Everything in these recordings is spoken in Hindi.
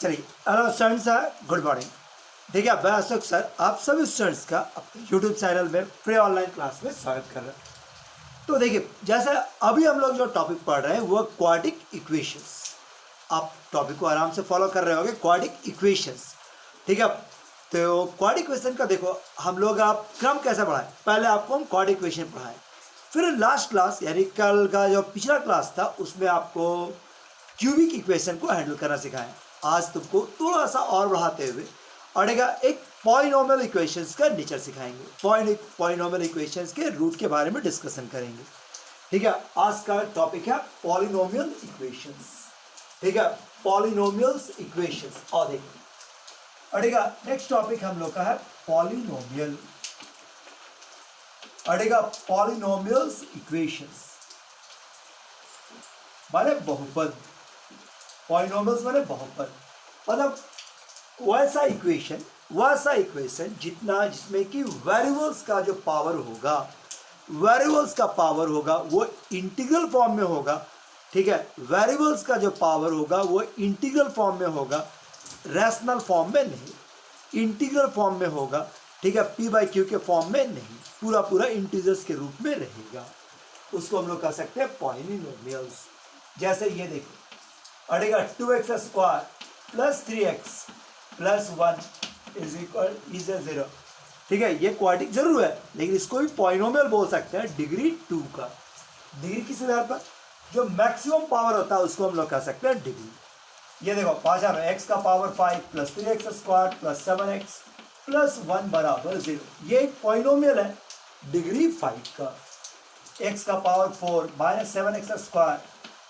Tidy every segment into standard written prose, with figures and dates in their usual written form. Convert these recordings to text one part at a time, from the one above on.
चलिए, हेलो स्टूडेंट्स, गुड मॉर्निंग। देखिए, मैं अशोक सर आप सभी स्टूडेंट्स का अपने यूट्यूब चैनल में फ्री ऑनलाइन क्लास में स्वागत कर रहे हैं। तो देखिए, जैसे अभी हम लोग जो टॉपिक पढ़ रहे हैं वो क्वाड्रेटिक इक्वेशंस। आप टॉपिक को आराम से फॉलो कर रहे होंगे, क्वाड्रेटिक इक्वेशंस। ठीक है, तो क्वाड्रेटिक इक्वेशन का देखो हम लोग आप क्रम कैसे पढ़ाएं। पहले आपको हम क्वाड्रेटिक इक्वेशन पढ़ाएं, फिर लास्ट क्लास यानी कल का जो पिछला क्लास था उसमें आपको क्यूबिक इक्वेशन को हैंडल करना सिखाएं। आज तुमको थोड़ा सा और बढ़ाते हुए अड़ेगा एक पॉलिनोमियल इक्वेशंस का नेचर सिखाएंगे। पॉलिनोमियल इक्वेशंस के रूट के बारे में डिस्कशन करेंगे। ठीक है, आज का टॉपिक है पॉलिनोमियल इक्वेशंस। ठीक है, पॉलिनोमियल्स इक्वेशंस। और देखिए अड़ेगा नेक्स्ट टॉपिक हम लोग का है पॉलिनोमियल। अड़ेगा पॉलिनोमियल्स इक्वेशंस माने बहुपद। पॉलिनोमियल्स माने बहुपद, मतलब वैसा इक्वेशन जिसमें कि वेरिएबल्स का जो पावर होगा, वेरिएबल्स का पावर होगा वो इंटीग्रल फॉर्म में होगा। ठीक है, वेरिएबल्स का जो पावर होगा वो इंटीग्रल फॉर्म में होगा, रैशनल फॉर्म में नहीं, इंटीग्रल फॉर्म में होगा। ठीक है, पी बाई क्यू के फॉर्म में नहीं, पूरा इंटीजर्स के रूप में रहेगा। उसको हम लोग कह सकते हैं पॉलिनोमियल्स। जैसे ये देखो अड़ेगा 2x square plus 3x plus 1 is equal is 0। ठीक है, ये क्वाड्रेटिक जरूर है लेकिन इसको भी पॉलिनोमियल बोल सकते हैं डिग्री 2 का। डिग्री किस आधार पर? जो मैक्सिमम पावर होता है उसको हम लोग कह सकते हैं डिग्री। ये देखो 5 x का power 5 plus 3x square plus 7x plus 1 बराबर 0। ये एक पॉलिनोमियल है डिग्री 5 का। x का power 4 minus 7x square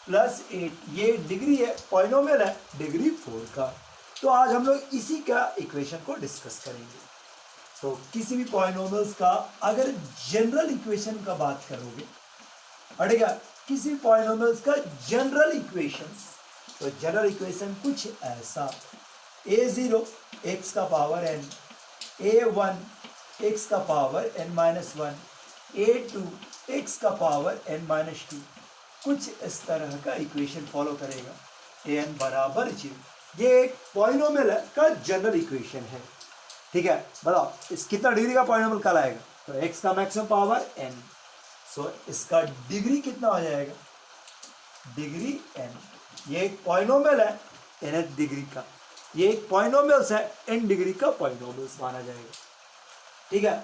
plus 8 ये डिग्री है, पॉलिनोमियल है डिग्री 4 का। तो आज हम लोग इसी का इक्वेशन को डिस्कस करेंगे। तो किसी भी पॉलिनोमियल्स का अगर जनरल इक्वेशन का बात करोगे अड़ेगा किसी पॉलिनोमियल्स का जनरल इक्वेशंस, तो जनरल इक्वेशन कुछ ऐसा a0 x का पावर n, a1 x का power n minus 1, a2 x का पावर n माइनस 2, कुछ इस तरह का इक्वेशन फॉलो करेगा। an बराबर 0 ये एक पॉलिनोमियल का जनरल इक्वेशन है। ठीक है, बताओ इस कितना डिग्री का पॉलिनोमियल कहलाएगा? तो x का मैक्सिमम पावर n, सो इसका डिग्री कितना हो जाएगा? Degree n। ये एक पॉलिनोमियल है n डिग्री का, ये एक पॉलिनोमियल्स है n डिग्री का पॉलिनोमियल्स माना जाएगा। ठीक है,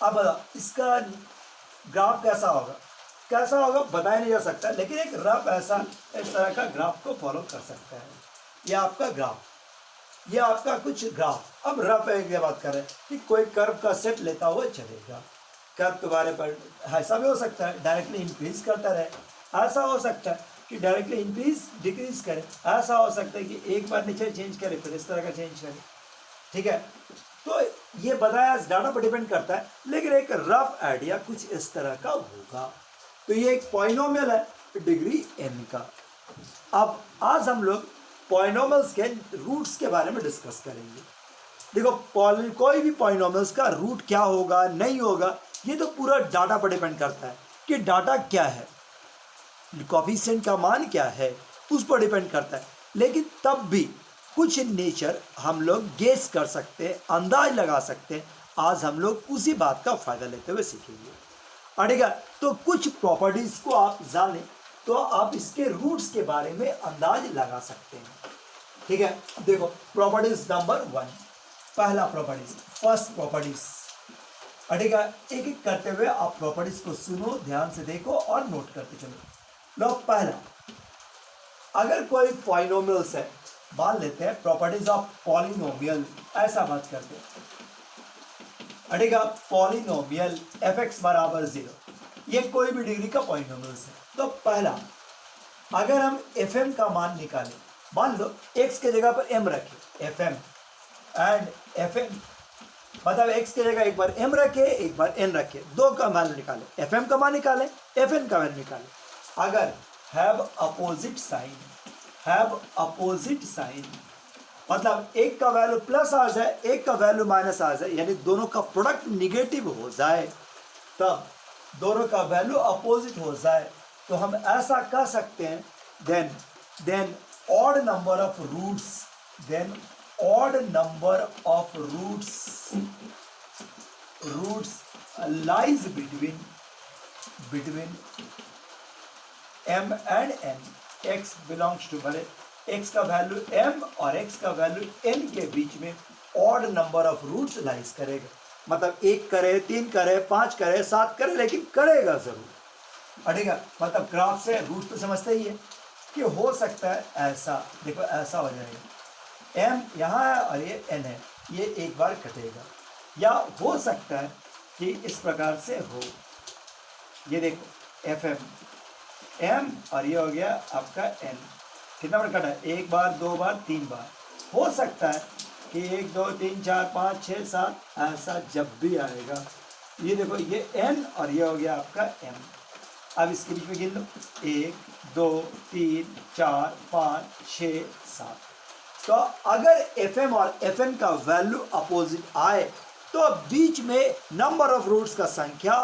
अब बताओ इसका ग्राफ कैसा होगा? बताया नहीं जा सकता, लेकिन एक रफ ऐसा इस तरह का ग्राफ को फॉलो कर सकता है। ये आपका ग्राफ, ये आपका कुछ ग्राफ। अब रफ एक बात कर रहे हैं कि कोई कर्व का सेट लेता हुआ चलेगा। कर्व के बारे पर ऐसा भी हो सकता है डायरेक्टली इंक्रीज करता रहे, ऐसा हो सकता है कि डायरेक्टली इंक्रीज डिक्रीज करे, ऐसा हो सकता है कि एक बार नीचे चेंज करे फिर इस तरह का चेंज करे। ठीक है, तो ये बताया डाटा पर डिपेंड करता है, लेकिन एक रफ आइडिया कुछ इस तरह का होगा। तो ये एक पॉलिनोमियल है डिग्री n का। अब आज हम लोग पॉलिनोमियल्स के रूट्स के बारे में डिस्कस करेंगे। देखो कोई भी पॉलिनोमियल्स का रूट क्या होगा नहीं होगा ये तो पूरा डाटा पर डिपेंड करता है कि डाटा क्या है, कोएफिशिएंट का मान क्या है, उस पर डिपेंड करता है। लेकिन तब भी कुछ नेचर हम लोग गेस कर सकते हैं, अंदाज लगा सकते हैं। आज हम लोग उसी बात का फायदा लेते हुए सीखेंगे। अड़ेगा तो कुछ प्रॉपर्टीज को आप जाने तो आप इसके रूट्स के बारे में अंदाज लगा सकते हैं। ठीक है, देखो प्रॉपर्टीज नंबर 1, पहला प्रॉपर्टीज, फर्स्ट प्रॉपर्टीज। अड़ेगा एक एक करते हुए आप प्रॉपर्टीज को सुनो, ध्यान से देखो और नोट करते चलो। लो पहला, अगर कोई पॉलिनोमियल्स है, मान लेते हैं प्रॉपर्टीज ऑफ पॉलिनोमियल, ऐसा बात करते हैं। अड़ेगा पॉलिनोमियल fx बराबर 0, ये कोई भी डिग्री का पॉलिनोमियल्स है। तो पहला, अगर हम fm का मान निकालें, मान लो x के जगह पर m रखें, fm एंड fm, मतलब x के जगह एक बार m रखे एक बार n रखे, दो का मान निकालें, fm का मान निकालें fn का मान निकालें। अगर हैव अपोजिट साइन, मतलब एक का वैल्यू प्लस आ जाए एक का वैल्यू माइनस आ जाए, यानी दोनों का प्रोडक्ट निगेटिव हो जाए, तब दोनों का वैल्यू अपोजिट हो जाए, तो हम ऐसा कह सकते हैं then odd number of roots then odd number of roots lies between m and n. x belongs to भले x का वैल्यू m और x का वैल्यू n के बीच में odd number of roots lies करेगा. मतलब 1 करे, 3 करे, 5 करे, 7 करे, लेकिन करेगा जरूर. अटेगा मतलब ग्राफ से रूट तो समझते ही है कि हो सकता है ऐसा. देखो ऐसा हो जाएगा, m यहाँ है और ये n है, ये एक बार कटेगा. या हो सकता है कि इस प्रकार से हो. ये देखो एफ m और ये हो गया आपका n. कितना बार कटा है? 1 बार, 2 बार, 3 बार. हो सकता है कि 1 2 3 4 5 6 7 ऐसा जब भी आएगा. ये देखो ये n और ये हो गया आपका m. अब इसके बीच में गिन लो, 1 2 3 4 5 6 7. तो अगर fm और fn का वैल्यू अपोजिट आए तो बीच में नंबर ऑफ रूट्स का संख्या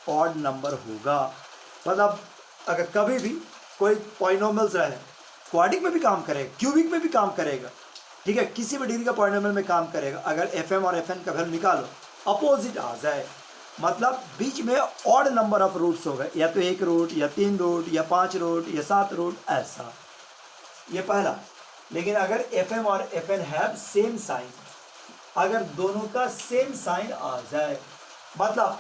ऑड नंबर होगा. मतलब अगर कभी भी कोई पॉलिनोमियल्स रहे, क्वाड्रिक में भी काम करेगा, क्यूबिक में भी काम करेगा, ठीक है, किसी भी डिग्री का पॉलिनोमियल में काम करेगा. अगर fm और fn का वैल्यू निकालो अपोजिट आ जाए, मतलब बीच में ऑड नंबर ऑफ रूट्स होगा, या तो 1 रूट या 3 रूट या 5 रूट या 7 रूट ऐसा. ये पहला. लेकिन अगर fm और fn हैव सेम साइन, अगर दोनों का सेम साइन आ जाए, मतलब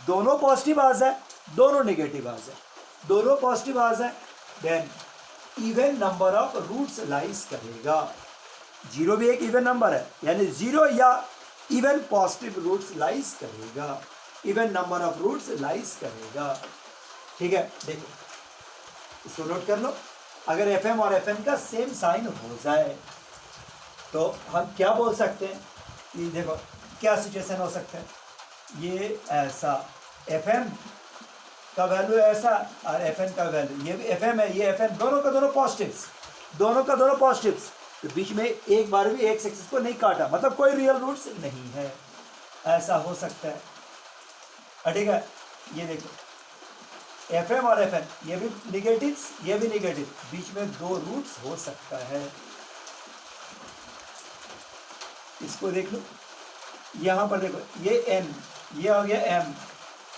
दोनों पॉजिटिव आ जाए, दोनों नेगेटिव आ जाए, दोनों पॉजिटिव आ जाए, then even number of roots lies करेगा. 0 भी एक इवन नंबर है, यानी 0 या इवन पॉजिटिव रूट्स लाइज करेगा, even number of roots lies करेगा. ठीक है, देखो इसको नोट कर लो. अगर fm और fn का सेम साइन हो जाए तो हम क्या बोल सकते हैं कि देखो क्या सिचुएशन हो सकता है. ये ऐसा fm का वैल्यू ऐसा और fn का वैल्यू, ये भी fm है, ये fn, दोनों का दोनों पॉजिटिव्स, दोनों का दोनों पॉजिटिव्स. तो बीच में एक बार भी एक एक्सिस को नहीं काटा, मतलब कोई रियल रूट्स नहीं है. ऐसा हो सकता है. ठीक है, ये देखो fm और fn, ये भी निगेटिव्स, ये भी निगेटिव, बीच में 2 रूट्स हो सकता है. इसको देख लो, यहाँ पर देखो ये n, ये हो गया m,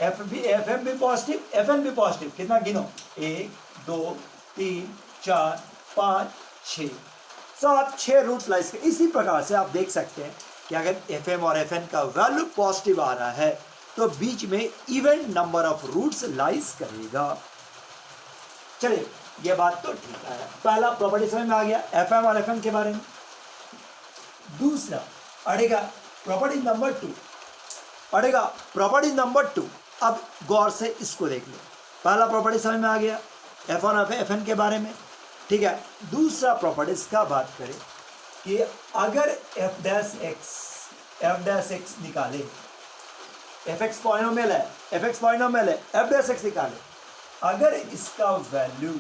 fm भी पॉजिटिव, fn भी पॉजिटिव. कितना गिनो, 1 2 3 4 5 6 7 6 रूट्स लाइज के. इसी प्रकार से आप देख सकते हैं कि अगर fm और fn का वैल्यू पॉजिटिव आ रहा है तो बीच में even number of roots lies करेगा. चलिए ये बात तो ठीक है, पहला प्रॉपर्टी समझ में आ गया fm और fn के बारे में. दूसरा अड़ेगा प्रॉपर्टी नंबर 2, अड़ेगा प्रॉपर्टी नंबर 2. अब गौर से इसको देख लो. पहला प्रॉपर्टी समझ में आ गया f1 और fn के बारे में, ठीक है. दूसरा प्रॉपर्टीज का बात करें कि अगर f डैश x निकाले, fx पॉलिनोमियल है, fx पॉलिनोमियल है, f डैश x निकाले, अगर इसका वैल्यू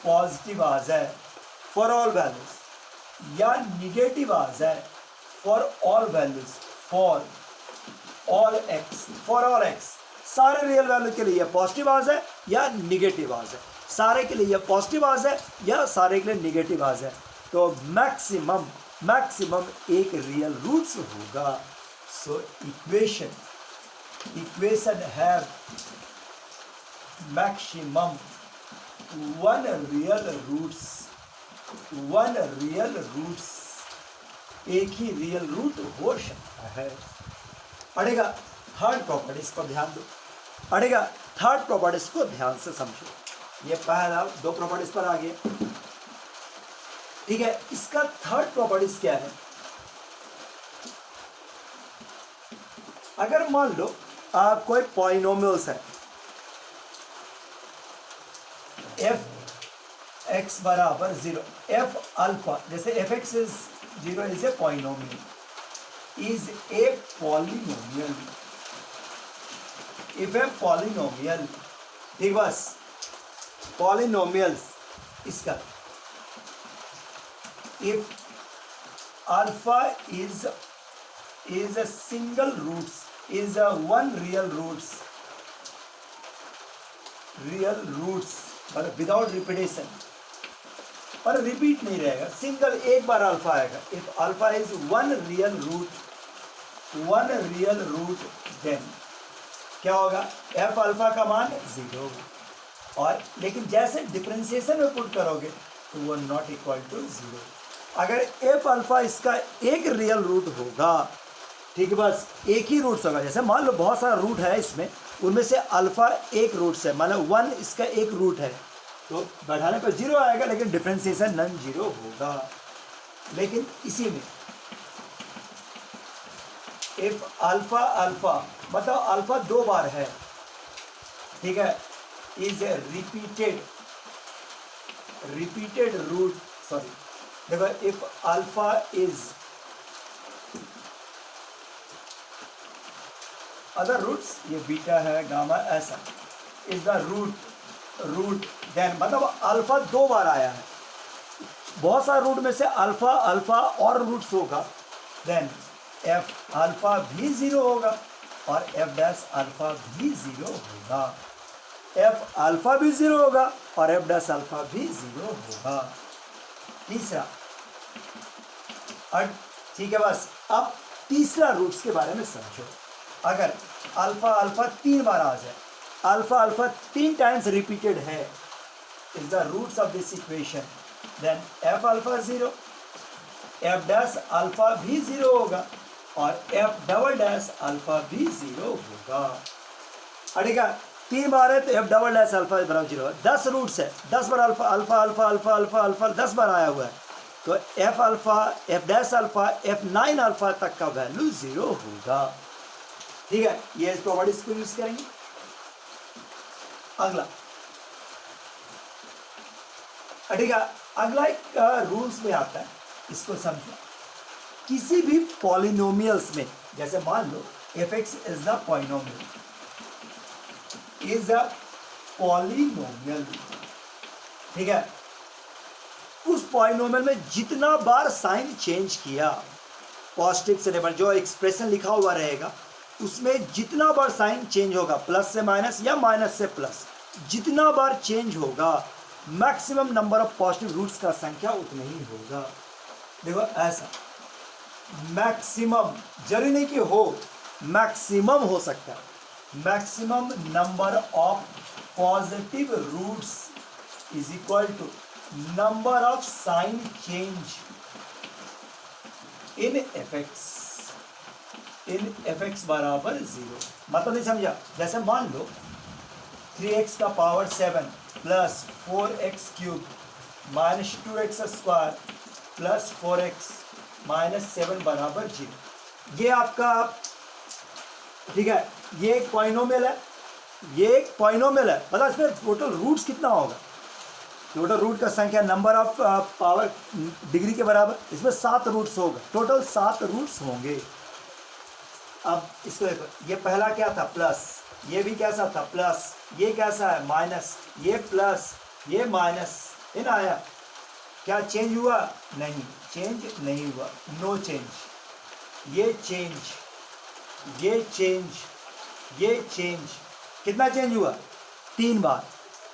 पॉजिटिव आ जाए फॉर ऑल वैल्यूज या निगेटिव आ जाए for all values, for all x, सारे रियल वैल्यू के लिए पॉजिटिव आ जाए या निगेटिव आ जाए, सारे के लिए पॉजिटिव आ जाए या सारे के लिए निगेटिव आ जाए, तो मैक्सिमम एक रियल रूट्स होगा. So equation have maximum one real roots, एक ही रियल रूट हो सकता है. अड़ेगा थर्ड प्रॉपर्टीज पर ध्यान दो, अड़ेगा थर्ड प्रॉपर्टीज को ध्यान से समझो. ये पहला 2 प्रॉपर्टीज पर आ गया, ठीक है. इसका थर्ड प्रॉपर्टीज क्या है? अगर मान लो कोई पॉलिनोमियल्स है, f x बराबर 0, f अल्फा, जैसे f x is 0 is a polynomial, is a polynomial. If a polynomial, ठीक, बस पॉलिनोमियल्स इसका, if alpha is a single roots, is a one real roots but without repetition, और रिपीट नहीं रहेगा, सिंगल एक बार अल्फा आएगा। If alpha is one real root then क्या होगा, एफ अल्फा का मान 0 होगा। और लेकिन जैसे डिफरेंशिएशन में पुट करोगे तो वो नॉट इक्वल टू 0। अगर एफ अल्फा इसका एक रियल रूट होगा, ठीक है, बस एक ही रूट्स होगा। जैसे मान लो बहुत सारा रूट है इसमें, उनमें से अल्फा एक रूट है, मान लो 1 इसका एक रूट है, तो बढ़ाने पर 0 आएगा, लेकिन डिफरेंशिएशन नन 0 होगा। लेकिन इसी में इफ अल्फा अल्फा मतलब अल्फा 2 बार है, ठीक है, is a repeated root, sorry देखो, if alpha is other roots, ये बीटा है, गामा, ऐसा इज द रूट देन मतलब अल्फा 2 बार आया है, बहुत सारे रूट में से अल्फा अल्फा और रूट्स होगा, देन एफ अल्फा भी 0 होगा और एफ डैश अल्फा भी 0 होगा। एफ अल्फा भी 0 होगा और एफ डैश अल्फा भी 0 होगा। तीसरा, और ठीक है, बस अब तीसरा रूट्स के बारे में समझो। अगर अल्फा अल्फा 3 बार आ जाए, अल्फा अल्फा 3 टाइम्स रिपीटेड है, is the roots of this equation, then F alpha 0, F dash alpha भी 0 होगा और एफ डबल डैश अल्फा भी 0 होगा। ठीक है, 3 बार है तो एफ डबल डैश अल्फा बराबर 0 है। 10 रूट्स है, 10 बार alpha alpha alpha alpha alpha alpha 10 बार आया हुआ है, तो F alpha F dash alpha F9 alpha तक का वैल्यू 0 होगा। ठीक है, ये इस प्रॉपर्टीज को यूज करेंगे। अगला, ठीक है, अगला एक रूल्स में आता है, इसको समझो। किसी भी पॉलिनोमियल्स में, जैसे मान लो fx is the polynomial, is a polynomial, ठीक है, उस पॉलिनोमियल में जितना बार साइन चेंज किया, पॉजिटिव से नेगेटिव जो एक्सप्रेशन लिखा हुआ रहेगा उसमें जितना बार साइन चेंज होगा, प्लस से माइनस या माइनस से प्लस, जितना बार चेंज होगा maximum number of positive roots का संख्या उतना ही होगा। देखो ऐसा, मैक्सिमम जरूरी नहीं कि हो, मैक्सिमम हो सकता है, maximum number of positive roots is equal to number of sign change in fx बराबर 0। मतलब नहीं समझा, जैसे मान लो 3x का power 7 plus 4x cube minus 2x square plus 4x minus 7 बराबर 0। ये आपका, ठीक है, ये एक पॉलिनोमियल है, ये एक पॉलिनोमियल है, मतलब इसमें टोटल रूट्स कितना होगा, टोटल रूट का संख्या नंबर ऑफ पावर डिग्री के बराबर, इसमें 7 रूट्स होगा, टोटल 7 रूट्स होंगे। अब इसको देखो, ये पहला क्या था, प्लस, ये भी कैसा था, प्लस, ये कैसा है, माइनस, ये प्लस, ये माइनस, इन आया, क्या चेंज हुआ, नहीं, चेंज नहीं हुआ, नो चेंज, ये चेंज, ये चेंज, ये चेंज, कितना चेंज हुआ, 3 बार।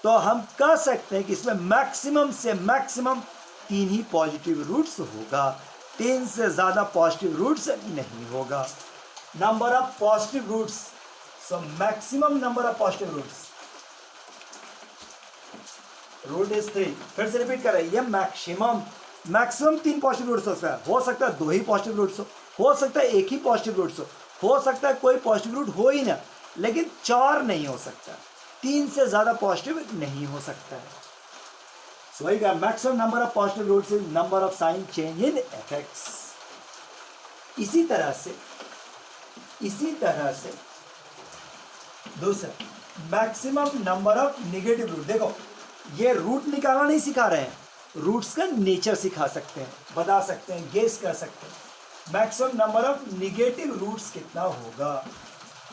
तो हम कह सकते हैं कि इसमें मैक्सिमम से मैक्सिमम 3 ही पॉजिटिव रूट्स होगा, 3 से ज़्यादा पॉजिटिव रूट्स नहीं होगा। Number of positive roots, so maximum number of positive roots, root is 3। फिर से रिपीट कर रहे हैं, ये मैक्सिमम 3 पॉजिटिव रूट्स हो सकता है 2 ही पॉजिटिव रूट्स हो सकता है 1 ही पॉजिटिव रूट्स हो सकता है कोई पॉजिटिव रूट हो ही ना, लेकिन 4 नहीं हो सकता, 3 से ज़्यादा पॉजिटिव नहीं हो सकता है। सो वही कहा, maximum number of positive roots is number of sign change in fx। इसी तरह से दूसरा, maximum number of negative root. देखो, ये रूट निकालना नहीं सिखा रहे हैं, रूट्स का नेचर सिखा सकते हैं, बता सकते हैं, गेस कर सकते हैं। Maximum number of negative roots कितना होगा,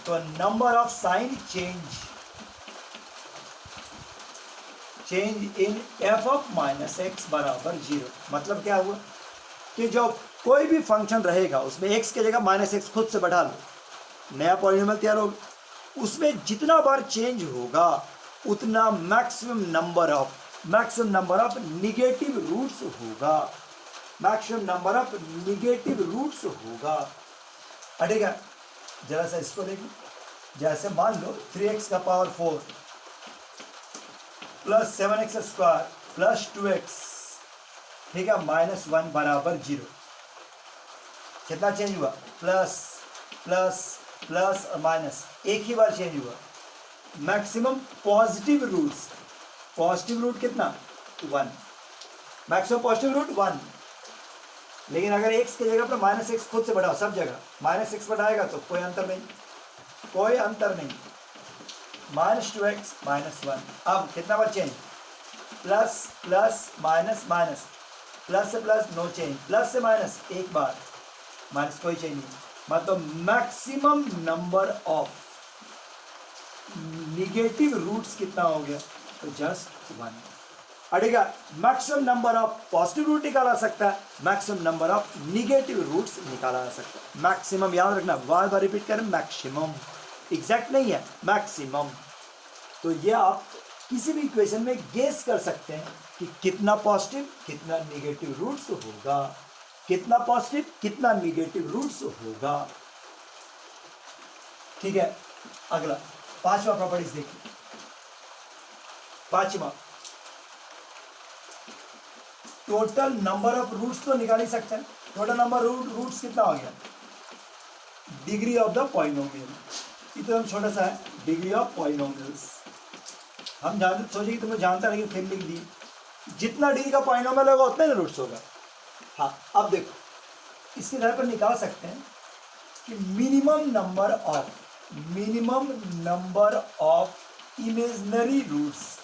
तो number of sign change in f of minus X बराबर 0। मतलब क्या हुआ कि जो कोई भी फंक्शन रहेगा उसमें x की जगह माइनस एक्स खुद से बढ़ा लो, नया पॉलिनोमियल तैयार होगा, उसमें जितना बार चेंज होगा उतना maximum number of maximum number of negative roots होगा, maximum number of negative roots होगा। हटेगा, जरा सा इसको देखो, जैसे मान लो 3x का power 4 plus 7x square plus 2x, ठीक है, -1 बराबर 0। कितना चेंज हुआ? प्लस प्लस प्लस और माइनस, एक ही बार चेंज हुआ। Maximum positive roots, positive root कितना? 1, मैक्सिमम पॉजिटिव रूट 1। लेकिन अगर x की जगह पर -x खुद से बढ़ाओ, सब जगह -x बढ़ाएगा तो कोई अंतर नहीं, कोई अंतर नहीं। -2x -1, अब कितना बार change? Plus plus minus minus, plus से प्लस नो चेंज, प्लस से माइनस एक बार, माइनस कोई चेंज नहीं। मतलब maximum number of negative roots कितना हो गया? तो जस्ट 1। अड़ेगा, maximum number of positive root निकाला सकता है, maximum number of negative roots निकाला जा सकता है। मैक्सिमम याद रखना, बार बार रिपीट करें, मैक्सिमम, एग्जैक्ट नहीं है, मैक्सिमम। तो ये आप किसी भी इक्वेशन में गेस कर सकते हैं कि कितना पॉजिटिव कितना निगेटिव रूट्स होगा, कितना पॉजिटिव कितना निगेटिव रूट्स होगा। ठीक है, अगला 5वां प्रॉपर्टीज देखिए। 5वां, टोटल नंबर ऑफ रूट्स तो निकाल ही सकते हैं। टोटल नंबर रूट्स कितना हो गया? डिग्री ऑफ द पॉलिनोमियल, इतना छोटा सा है, डिग्री ऑफ पॉलिनोमियल्स। हम जानते, सोचिए कि तुम्हें जानता नहीं, फिर लिख दी, जितना डिग्री का पॉलिनोमियल होगा उतना ही रूट्स होगा। हाँ, अब देखो, इसके आधार पर निकाल सकते हैं कि minimum number of imaginary roots,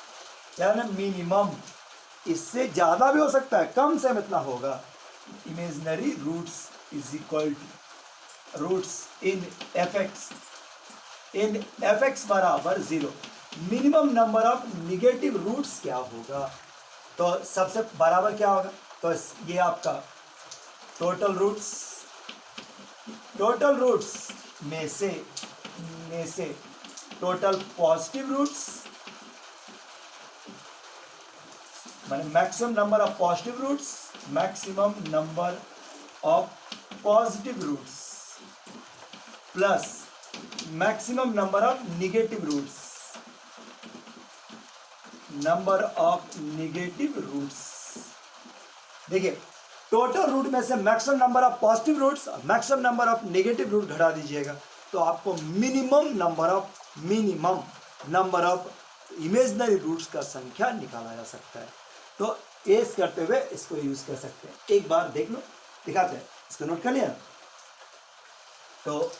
यानी मिनिमम, इससे ज़्यादा भी हो सकता है, कम से इतना होगा। Imaginary roots is equal to roots in f x बराबर 0। Minimum number of negative roots क्या होगा? तो सबसे बराबर क्या होगा? तो ये आपका टोटल रूट्स में से टोटल पॉजिटिव रूट्स, माने maximum number of positive roots, maximum number of positive roots plus maximum number of negative roots, number of negative roots. देखिए, टोटल रूट में से maximum number of positive roots, maximum number of negative root घटा दीजिएगा, तो आपको minimum number of imaginary roots का संख्या निकाला जा सकता है। तो एस करते हुए इसको यूज कर सकते हैं। एक बार देख लो, दिखाते हैं, इसको नोट कर लिया। तो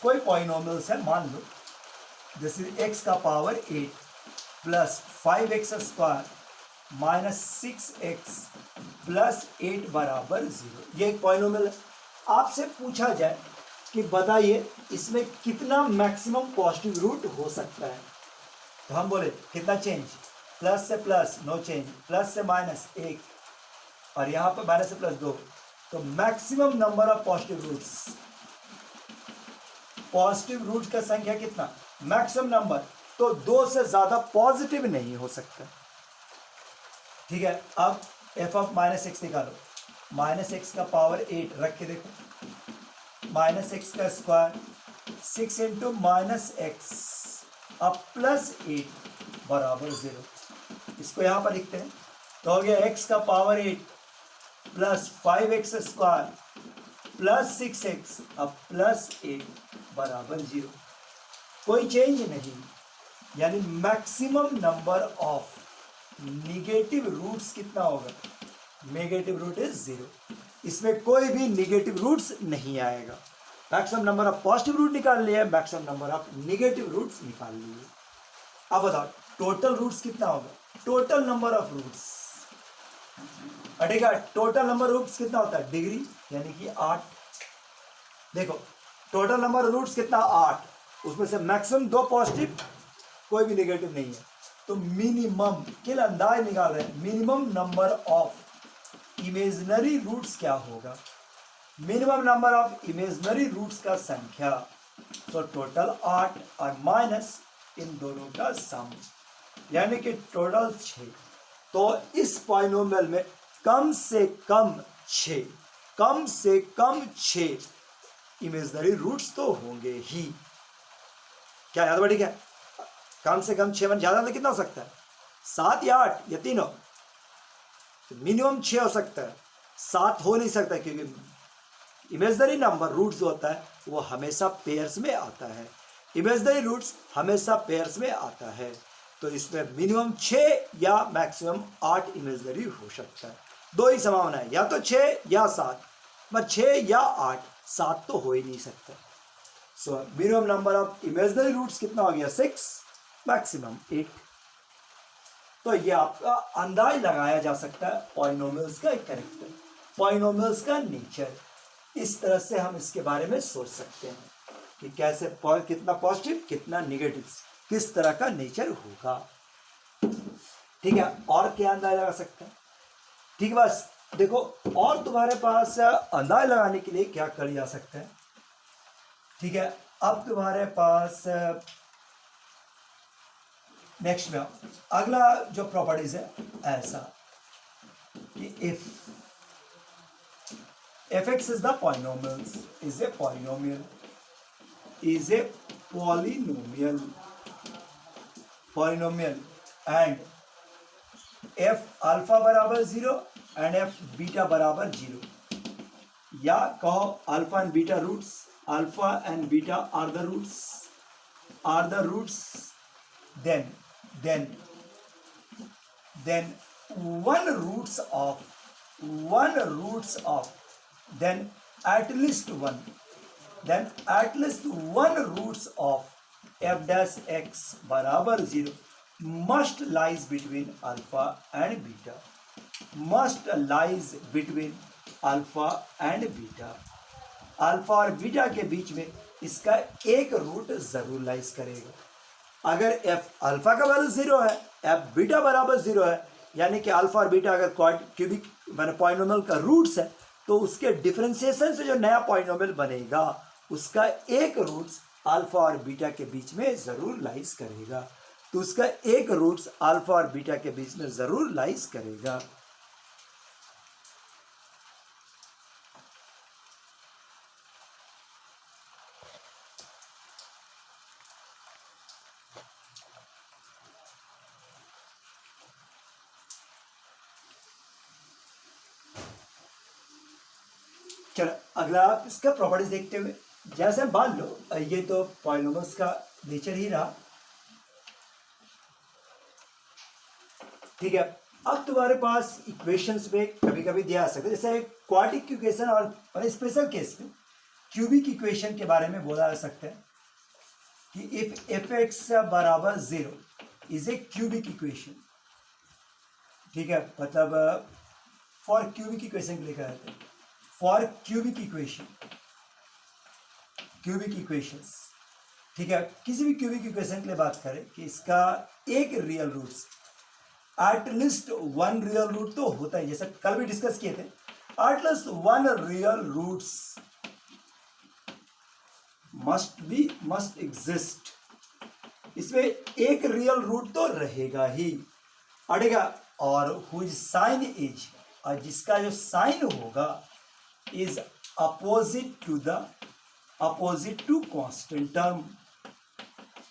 कोई पॉलिनोमियल्स है, मान लो जैसे x का power 8 plus 5x square minus 6x plus 8 बराबर 0। ये एक पॉलिनोमियल है। आपसे पूछा जाए कि बताइए इसमें कितना मैक्सिमम पॉजिटिव रूट हो सकता है, तो हम बोले कितना चेंज? प्लस से प्लस नो चेंज, प्लस से माइनस 1, और यहाँ पर माइनस से प्लस 2। तो maximum number of positive root का संख्या कितना? मैक्सिमम नंबर, तो 2 से ज्यादा पॉजिटिव नहीं हो सकता। ठीक है, अब एफ ऑफ -x निकालो। -x का पावर 8 रख के देखो, -x का स्क्वायर 6 इंटू -x अब प्लस 8 बराबर 0। इसको यहाँ पर लिखते हैं, तो हो गया x का power 8 plus 5x square plus 6x अब प्लस 8 बराबर 0। कोई चेंज नहीं, यानी maximum number of negative roots कितना होगा? नेगेटिव रूट इज 0, इसमें कोई भी निगेटिव रूट्स नहीं आएगा। Maximum number of positive root निकाल लिया, maximum number of negative roots निकाल लिए। अब बताओ टोटल रूट्स कितना होगा? टोटल नंबर ऑफ रूट्स हटेगा, टोटल नंबर रूट्स कितना होता है? डिग्री, यानी कि 8। देखो टोटल नंबर रूट्स कितना? 8, उसमें से मैक्सिमम 2 पॉजिटिव, कोई भी नेगेटिव नहीं है। तो मिनिमम के लिए अंदाज निकाल रहे हैं, minimum number of imaginary roots क्या होगा? Minimum number of imaginary roots का संख्या, तो टोटल 8 और माइनस इन दोनों का सम, यानी कि टोटल 6। तो इस पॉलिनोमियल में कम से कम 6 इमेजनरी रूट्स तो होंगे ही। क्या याद बढ़ी क्या? कम से कम 6 ज्यादा तो कितना हो सकता है? 7 या 8 या तीनों? मिनिमम 6 हो सकता है, 7 हो नहीं सकता, क्योंकि इमेजनरी नंबर रूट्स जो होता है वो हमेशा पेयर्स में आता है। इमेजनरी रूट्स हमेशा पेयर्स में आता है, तो इसमें मिनिमम 6 या मैक्सिमम 8 इमेजनरी हो सकता है। दो ही संभावना है, या तो 6 या 7, पर 6 या 8, 7 तो हो ही नहीं सकता। So minimum number of imaginary roots कितना हो गया? 6, मैक्सिमम 8। तो ये आपका अंदाज लगाया जा सकता है पॉलिनोमियल्स का एक कैरेक्टर, पॉलिनोमियल्स का नेचर। इस तरह से हम इसके बारे में सोच सकते हैं कि कैसे कितना पॉजिटिव कितना निगेटिव, किस तरह का नेचर होगा। ठीक है, और क्या अंदाज लगा सकते हैं? ठीक है, बस देखो, और तुम्हारे पास अंदाज लगाने के लिए क्या कर जा सकता है? ठीक है, अब तुम्हारे पास नेक्स्ट में अगला जो प्रॉपर्टीज है ऐसा कि if fx is the polynomials is a polynomial and f alpha बराबर 0 एंड f बीटा बराबर 0, या कहो alpha and beta roots, alpha and beta are the roots, then one roots of then at least one roots of f dash x बराबर 0 must lies between alpha and beta, alpha और बीटा के बीच में इसका एक रूट जरूर लाइज करेगा। अगर f अल्फा का वैल्यू 0 है, f बीटा बराबर 0 है, यानी कि अल्फा और बीटा अगर क्यूबिक माने पॉलिनोमियल का रूट्स है, तो उसके डिफरेंशिएशन से जो नया पॉलिनोमियल बनेगा उसका एक रूट्स अल्फा और बीटा के बीच में जरूर लाइज करेगा। तो उसका एक रूट्स अल्फा और बीटा के बीच में जरूर लाइज करेगा। चलो अगला आप इसका प्रॉपर्टीज देखते हुए, जैसे मान लो ये तो पॉलिनोमियल्स का नेचर ही रहा। ठीक है, अब तुम्हारे पास इक्वेशंस में कभी कभी दिया आ सकता है, जैसे क्वाड्रेटिक इक्वेशन और स्पेशल केस में क्यूबिक इक्वेशन के बारे में बोला जा सकता है कि इफ एफ एक्स बराबर 0 इज ए क्यूबिक इक्वेशन। ठीक है, मतलब फॉर क्यूबिक इक्वेशन के लिए कहा जाता है, फॉर क्यूबिक इक्वेशंस। ठीक है, किसी भी क्यूबिक इक्वेशन के लिए बात करें कि इसका एक real roots, at least one real root तो होता है, जैसे कल भी डिस्कस किए थे, at least one real roots must exist. इसमें एक रियल रूट तो रहेगा ही, अड़ेगा, और हुज साइन इज, और जिसका जो साइन होगा is opposite to constant term.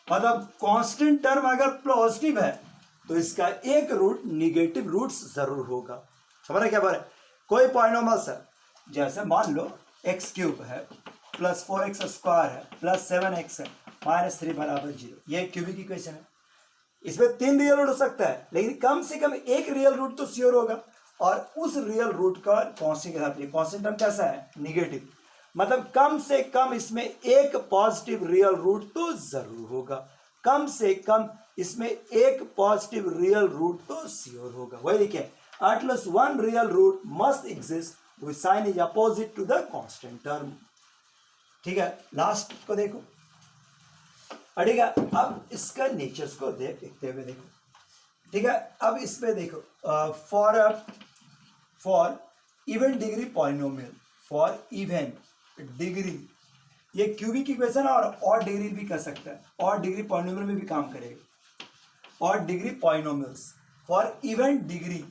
मतलब कांस्टेंट टर्म अगर पॉजिटिव है तो इसका एक रूट निगेटिव रूट्स जरूर होगा। समझ रहे क्या बात है? कोई पॉलिनोमियल्स है, जैसे मान लो x³ है प्लस 4x² है प्लस 7x है माइनस 3 बराबर 0, ये क्यूबिक इक्वेशन है। इसमें 3 रियल रूट हो सकता है, लेकिन कम से कम एक रियल रूट तो श्योर होगा, और उस रियल रूट का कांस्टेंट के साथ, कांस्टेंट टर्म कैसा है? निगेटिव। मतलब कम से कम इसमें एक पॉजिटिव रियल रूट तो जरूर होगा, कम से कम इसमें एक पॉजिटिव रियल रूट तो श्योर होगा। वही देखिए, at least one real root must exist with sign is opposite to the constant term. ठीक है, लास्ट को देखो, ठीक है, अब इसका नेचर्स को देखते हुए देखो। ठीक है, अब इसमें देखो, for even degree polynomial, for even degree, ये क्यूबिक इक्वेशन और डिग्री भी कर सकता है, और डिग्री पॉलिनोमियल में भी काम करेगा। और degree polynomials for even degree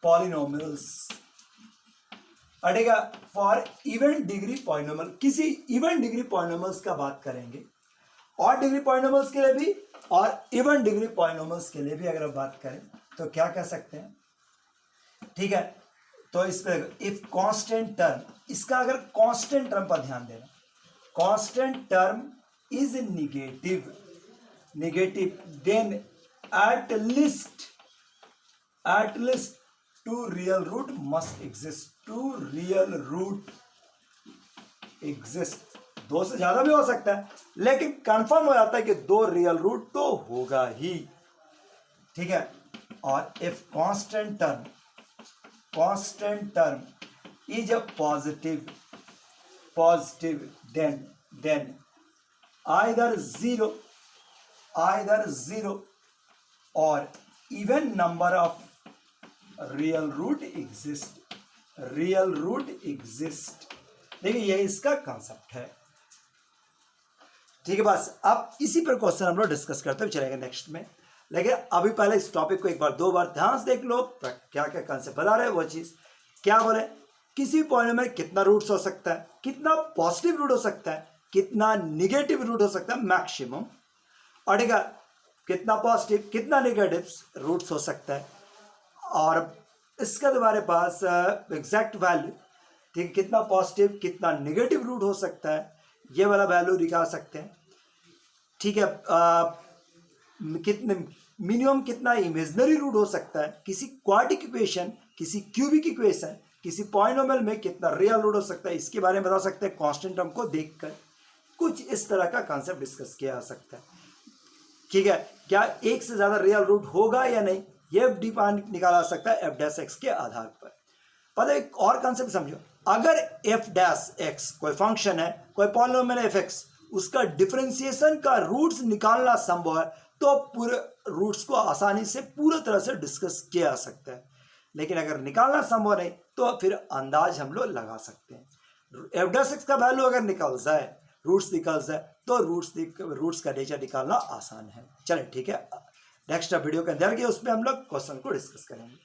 polynomials, अटेगा फॉर इवन डिग्री पॉलिनोमियल, किसी इवन डिग्री पॉलिनोमियल्स का बात करेंगे, और डिग्री पॉलिनोमियल्स के लिए भी और इवन डिग्री पॉलिनोमियल्स के लिए भी अगर बात करें तो क्या कह सकते हैं, ठीक है। तो इस पर इफ कांस्टेंट टर्म, इसका अगर कांस्टेंट टर्म पर ध्यान देना, constant term is negative then at least two real root must exist, two real root exist, दो से ज्यादा भी हो सकता है लेकिन कंफर्म हो जाता है कि दो रियल रूट तो होगा ही, ठीक है। और if constant term is a positive then either zero or even number of real root exist, देखिए ये इसका कॉन्सेप्ट है, ठीक है। बस अब इसी पर क्वेश्चन हम लोग डिस्कस करते हुए चलेंगे नेक्स्ट में, लेकिन अभी पहले इस टॉपिक को एक बार दो बार ध्यान से देख लो, क्या क्या कॉन्सेप्ट बता रहे हैं वो चीज क्या बोले, किसी पॉइंट में कितना रूट्स हो सकता है, कितना पॉजिटिव रूट हो सकता है, कितना निगेटिव रूट हो सकता है मैक्सिमम, और ठीक है कितना पॉजिटिव कितना निगेटिव रूट्स हो सकता है, और इसका तुम्हारे पास एग्जैक्ट वैल्यू, ठीक है, कितना पॉजिटिव कितना निगेटिव रूट हो सकता है, ये वाला वैल्यू निकाल सकते हैं, ठीक है। कितने मिनिमम कितना इमेजिनरी रूट हो सकता है, किसी क्वाड्रेटिक इक्वेशन, किसी क्यूबिक इक्वेशन, किसी पॉलिनोमियल में कितना रियल रूट हो सकता है, इसके बारे में बता सकते हैं कांस्टेंट टर्म को देखकर, कुछ इस तरह का कॉन्सेप्ट डिस्कस किया जा सकता है, ठीक है। क्या एक से ज्यादा रियल रूट होगा या नहीं, ये निकाला जा सकता है एफ डैश एक्स के आधार पर। पता है एक और कॉन्सेप्ट समझो, अगर एफ डैश एक्स कोई फंक्शन है, कोई पॉलिनोमियल एफ एक्स, उसका डिफरेंशिएशन का रूट्स निकालना संभव है तो पूरे रूट्स को आसानी से पूरी तरह से डिस्कस किया जा सकता है, लेकिन अगर निकालना संभव नहीं तो फिर अंदाज हम लोग लगा सकते हैं। एफ डैश एक्स का वैल्यू अगर निकल जाए, रूट्स निकल जाए तो रूट्स का नेचर निकालना आसान है। चलें ठीक है, नेक्स्ट वीडियो के अंदर उसमें हम लोग क्वेश्चन को डिस्कस करेंगे।